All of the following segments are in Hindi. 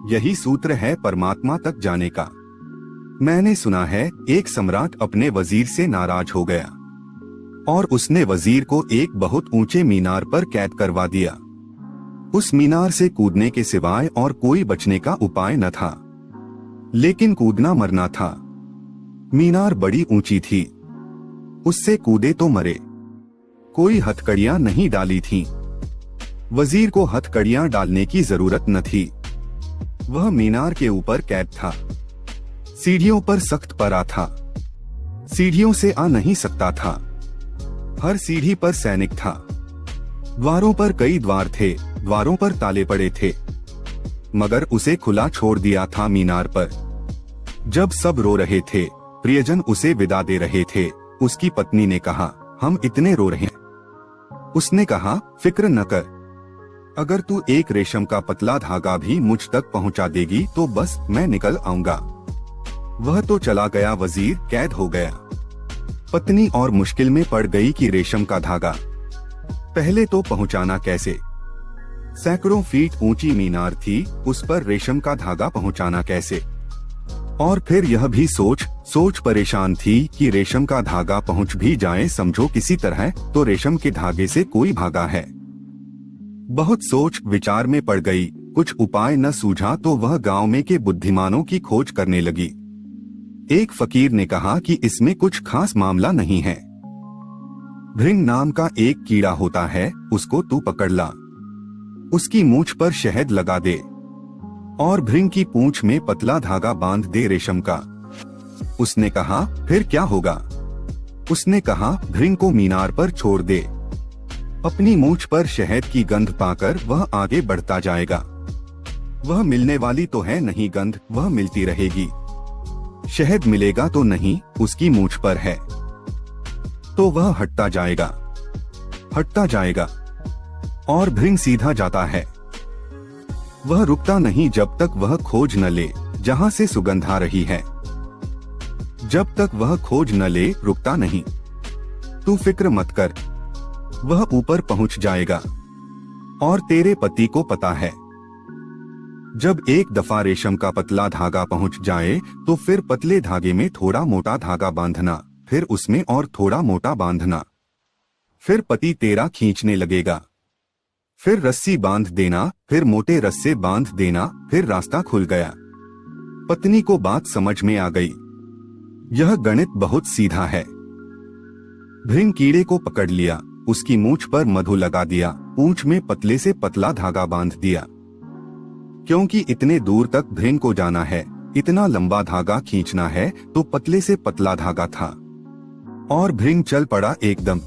यही सूत्र है परमात्मा तक जाने का। मैंने सुना है एक सम्राट अपने वजीर से नाराज हो गया और उसने वजीर को एक बहुत ऊंचे मीनार पर कैद करवा दिया। उस मीनार से कूदने के सिवाय और कोई बचने का उपाय न था, लेकिन कूदना मरना था। मीनार बड़ी ऊंची थी, उससे कूदे तो मरे। कोई हथकड़ियां नहीं डाली थीं। वजीर को हथकड़ियां डालने की जरूरत न थी। वह मीनार के ऊपर कैद था। सीढ़ियों पर सख्त पड़ा था, सीढ़ियों से आ नहीं सकता था। हर सीढ़ी पर सैनिक था। द्वारों पर कई द्वार थे, द्वारों पर ताले पड़े थे, मगर उसे खुला छोड़ दिया था मीनार पर। जब सब रो रहे थे, प्रियजन उसे विदा दे रहे थे, उसकी पत्नी ने कहा, हम इतने रो रहे हैं। उसने कहा, फिक्र न कर, अगर तू एक रेशम का पतला धागा भी मुझ तक पहुंचा देगी तो बस मैं निकल आऊंगा। वह तो चला गया, वजीर कैद हो गया। पत्नी और मुश्किल में पड़ गई कि रेशम का धागा पहले तो पहुंचाना कैसे। सैकड़ों फीट ऊंची मीनार थी, उस पर रेशम का धागा पहुंचाना कैसे। और फिर यह भी सोच परेशान थी कि रेशम का धागा पहुंच भी जाए समझो किसी तरह, तो रेशम के धागे से कोई भागा है। बहुत सोच विचार में पड़ गई, कुछ उपाय न सूझा तो वह गांव में के बुद्धिमानों की खोज करने लगी। एक फकीर ने कहा कि इसमें कुछ खास मामला नहीं है। भृंग नाम का एक कीड़ा होता है, उसको तू पकड़ ला, उसकी मूंछ पर शहद लगा दे और भृंग की पूंछ में पतला धागा बांध दे रेशम का। उसने कहा, फिर क्या होगा? उसने कहा, भृंग को मीनार पर छोड़ दे, अपनी मूंछ पर शहद की गंध पाकर वह आगे बढ़ता जाएगा। वह मिलने वाली तो है नहीं गंध, वह मिलती रहेगी। शहद मिलेगा तो नहीं, उसकी मूंछ पर है, तो वह हटता जाएगा और भृंग सीधा जाता है। वह रुकता नहीं जब तक वह खोज न ले जहां से सुगंध आ रही है। जब तक वह खोज न ले रुकता नहीं। तू फिक्र मत कर, वह ऊपर पहुंच जाएगा। और तेरे पति को पता है, जब एक दफा रेशम का पतला धागा पहुंच जाए तो फिर पतले धागे में थोड़ा मोटा धागा बांधना, फिर उसमें और थोड़ा मोटा बांधना, फिर पति तेरा खींचने लगेगा, फिर रस्सी बांध देना, फिर मोटे रस्से बांध देना, फिर रास्ता खुल गया। पत्नी को बात समझ में आ गई। यह गणित बहुत सीधा है। भृंग कीड़े को पकड़ लिया, उसकी मूंछ पर मधु लगा दिया, पूंछ में पतले से पतला धागा बांध दिया। क्योंकि इतने दूर तक भृंग को जाना है, इतना लंबा धागा खींचना है, तो पतले से पतला धागा था। और भृंग चल पड़ा एकदम।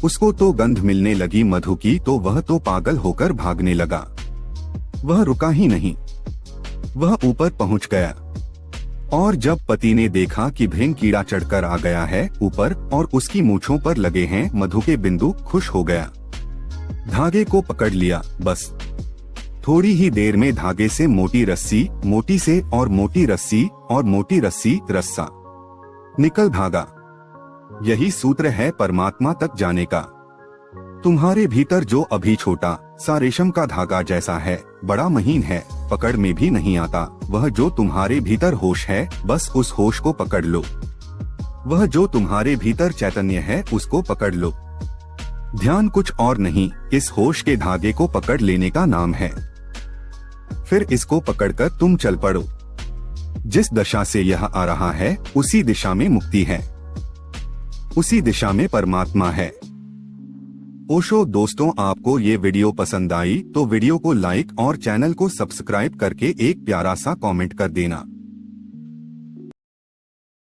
उसको तो गंध मिलने लगी मधु की, तो वह तो पागल होकर भागने लगा। वह रुका ही नहीं, वह ऊपर पहुंच गया। और जब पति ने देखा कि भृंग कीड़ा चढ़कर आ गया है ऊपर और उसकी मूंछों पर लगे हैं मधु के बिंदु, खुश हो गया। धागे को पकड़ लिया, बस थोड़ी ही देर में धागे से मोटी रस्सी, मोटी से और मोटी रस्सी और मोटी रस्सी, रस्सा निकल भागा। यही सूत्र है परमात्मा तक जाने का। तुम्हारे भीतर जो अभी छोटा सा रेशम का धागा जैसा है, बड़ा महीन है, पकड़ में भी नहीं आता, वह जो तुम्हारे भीतर होश है, बस उस होश को पकड़ लो। वह जो तुम्हारे भीतर चैतन्य है, उसको पकड़ लो। ध्यान कुछ और नहीं, इस होश के धागे को पकड़ लेने का नाम है। फिर इसको पकड़कर तुम चल पड़ो। जिस दिशा से यह आ रहा है, उसी दिशा में मुक्ति है, उसी दिशा में परमात्मा है। ओशो दोस्तों, आपको ये वीडियो पसंद आई तो वीडियो को लाइक और चैनल को सब्सक्राइब करके एक प्यारा सा कमेंट कर देना।